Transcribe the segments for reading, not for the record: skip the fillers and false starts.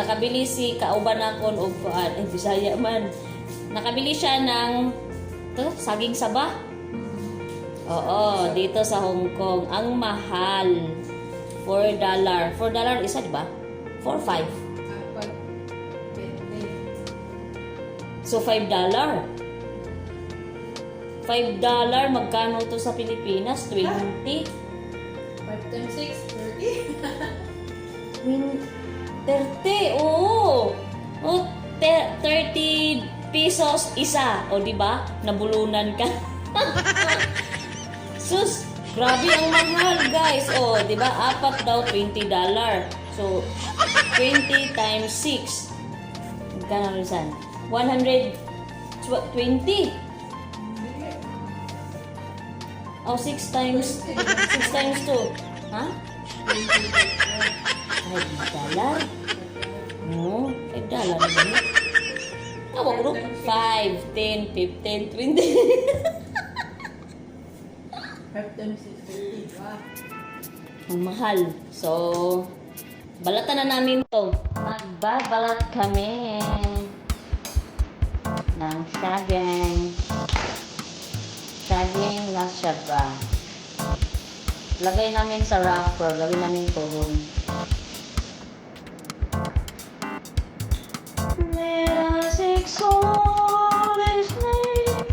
nakabili si kauban akon og kuan, Bisaya man. Nakabili siya ng saging saba. Oo, dito sa Hong Kong. Ang mahal. $4. $4 isa, di ba? 4-5. So, $5. $5, magkano to sa Pilipinas? 20? 5 times 6, 30, oo. Oh, 30 pesos isa. O, di ba? Nabulunan ka. Sus, grabe ang mahal, guys. O, di ba? Apat daw, $20. So, 20 times 6. Magkano rin saan? 120. Oh, 6 times 2. Ha? $5? No, $5 na ganun. Awa ko, 5, 10, 15, 20. 5 times 6, 30. Wow. Ang mahal. So, balatan na namin to. Magbabalat kami ng saging. Saging na saba. Lagay namin sa wrapper. Lagay namin tuhon. Let us exalt His name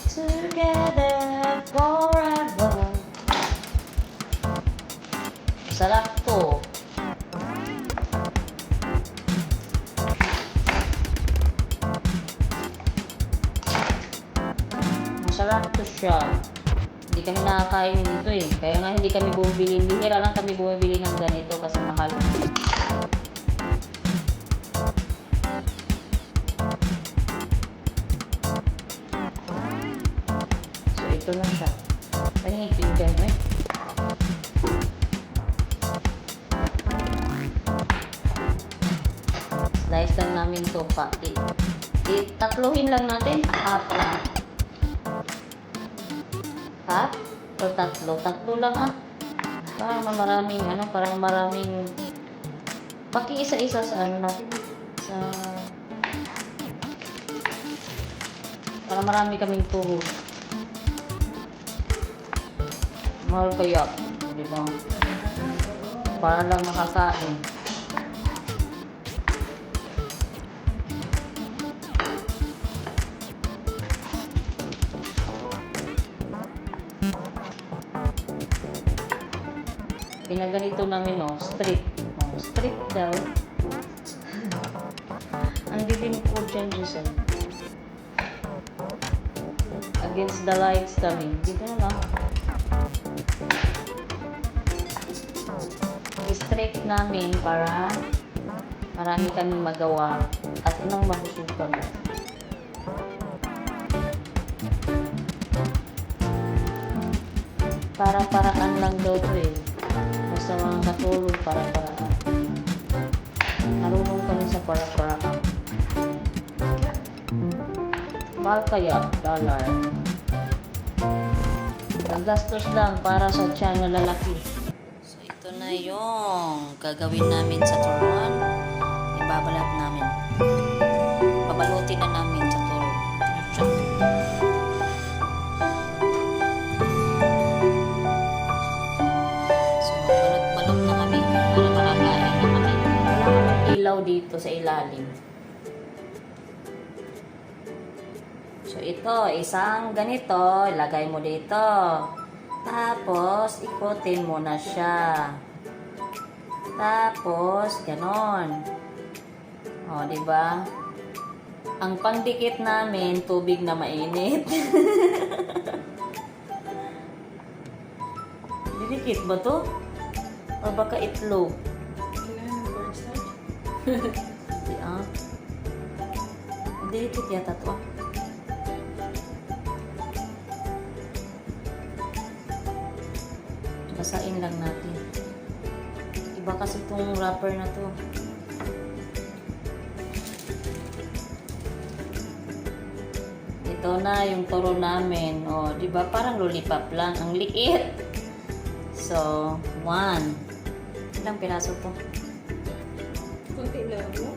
together forever. Sarap to. Masarap to siya. Hindi kami nakakain dito eh. Kaya nga hindi kami bumibili. Bihira lang kami bumibili ng ganito kasi mahal. So ito na siya. Pahingi pinigyan mo eh. Slice lang namin ito pa. Tatluhin lang natin. Half lang. Half? O tatlo? Tatlo lang ah. Parang maraming parang maraming paki-isa-isa sa natin. Sa para marami kaming tuhod. Mahal kaya. Di ba? Para lang makakain. Pinaganito namin, strict. Strict daw. Ang dilim po changes against the lights kami. Dito na lang. Strict namin para marami kaming magawa at nang mahusukan. Para-paraan lang daw to eh. Basta mga katulong para-paraan. Narunong kami sa para-paraan. Mahal kaya, $1. Naggastos lang para sa tiyan na lalaki. So ito na yung gagawin namin sa turon. Ibabalat namin. Pabalutin na namin sa turon. Ilaw dito sa ilalim. So ito, isang ganito, ilagay mo dito. Tapos ikutin mo na siya. Tapos ganon. O, di ba? Ang pangdikit namin, tubig na mainit. Didikit ba to? O baka itlog? Didikit yata to. Basain lang natin. Iba kasi itong wrapper na to. Ito na yung toro namin. O, di ba parang lollipop lang. Ang liit. So, 1. Ilang piraso to? Kunti lang, no?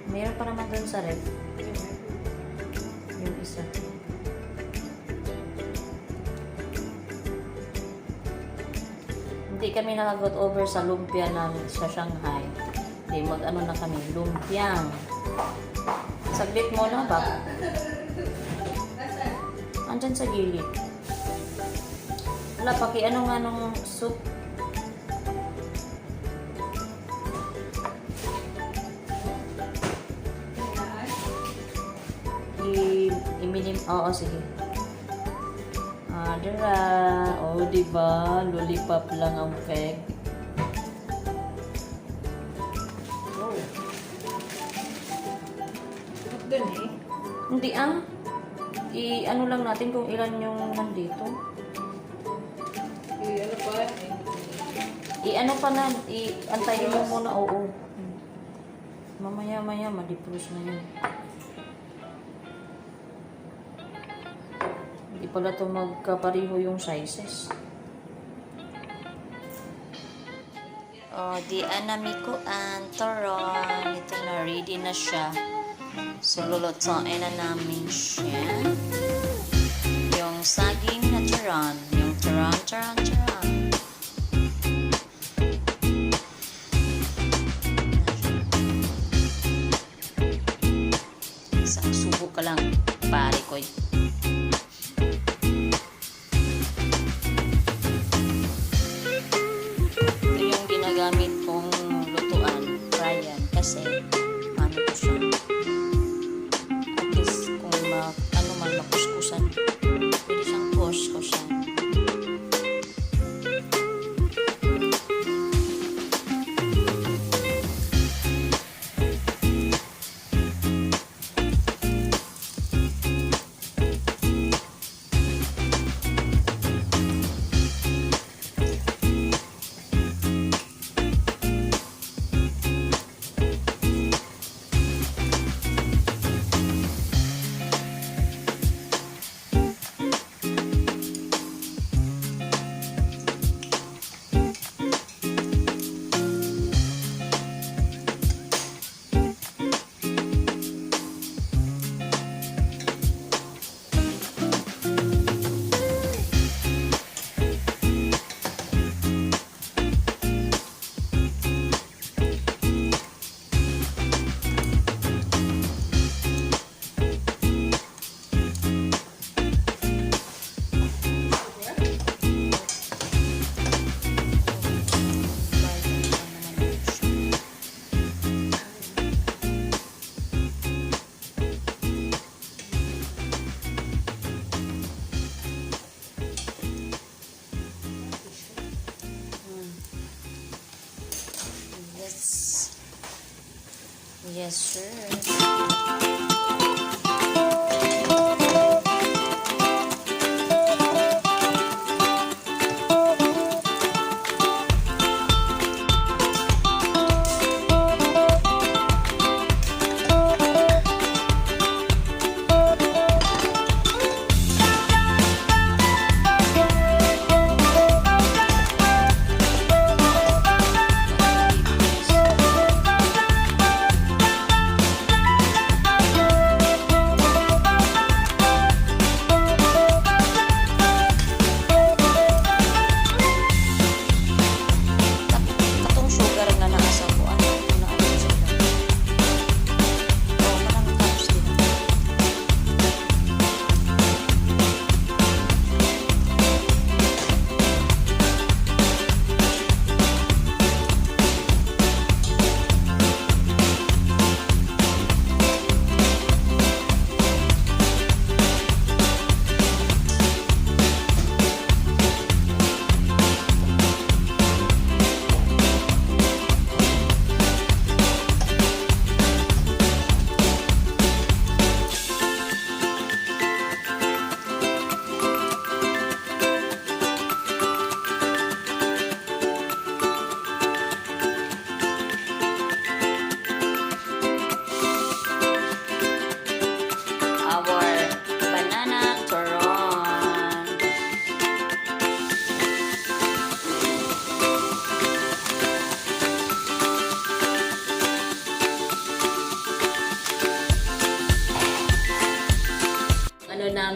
Meron pa naman dun sa ref. Yung isa. Hindi kami nakagot over sa lumpia namin sa Shanghai. Hindi, mag-ano na kami, lumpiang. Saglit mo na ba? Andyan sa gilid. Wala, ano nga nung soup. Iminim, oo, sige. Dara. O, diba? Lollipop lang ang peg. Oh. Doon eh. Hindi ano lang natin kung ilan yung nandito. Ano pa? Ano pa na, antayin mo muna, oo. Mamaya-maya, madipros na yun. Hindi pala ito magkapariho yung sizes. Di anamiko ang toron. Ito na, ready na siya. So, lulutuin na namin siya. Yung saging na turon. Yung turon. Isang subo ka lang, pare ko. Ito yung ginagamit kong lutuan, Ryan, kasi ano ko siya. At least kung makuskusan, pwede siyang kuskusan. Yes, sir.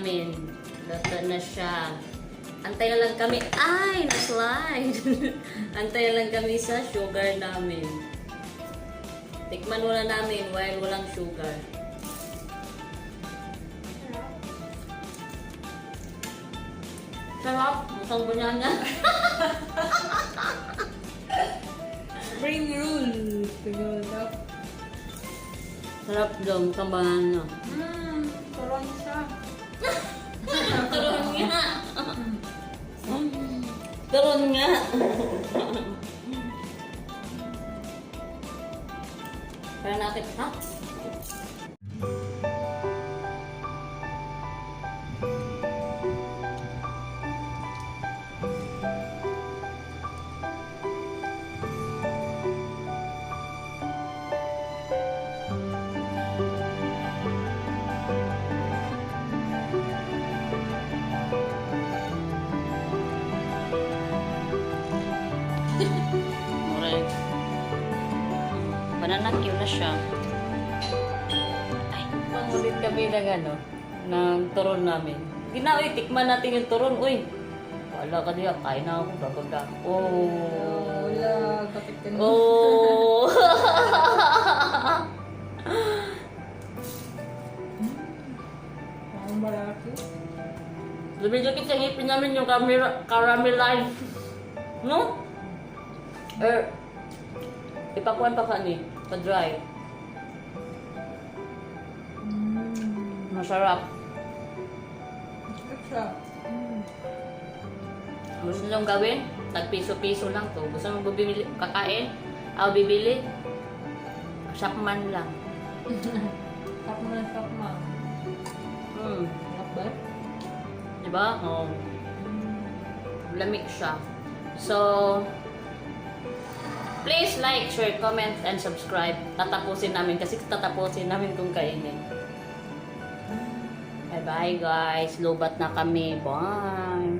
namin. Luto na siya. Antay na lang kami. Ay, na-slide. Antay na lang kami sa sugar namin. Tikman muna namin while walang sugar. Sarap. Musang banana. Spring roll. Tingnan mo. Sarap daw. Musang banana. Turon siya. Turon nga. Turon nga. Kaya natin, ha? Correct. Banana cue na siya. Ay, pangulit kami ng ano, ng turon namin. Ginawi, tikman natin yung turon. Uy, wala ka diya, kain na ako, gagaga. Oh. Wala. Kapit ka na. Oh. Ang baraki. Lumidikit sa ngipin namin yung caramelize. No? Ipakuan pa kani, pa-dry. Masarap. Masarap siya. Gusto nyo gawin? Tag-piso-piso lang to. Gusto mo bibili, kakain? Ako bibili? Shopman lang. Sakma. Sarap ba? Diba? Oh. Lamig siya. So, please like, share, comment, and subscribe. Tatapusin namin kasi tatapusin namin kung kainin. Bye-bye guys. Lubat na kami. Bye.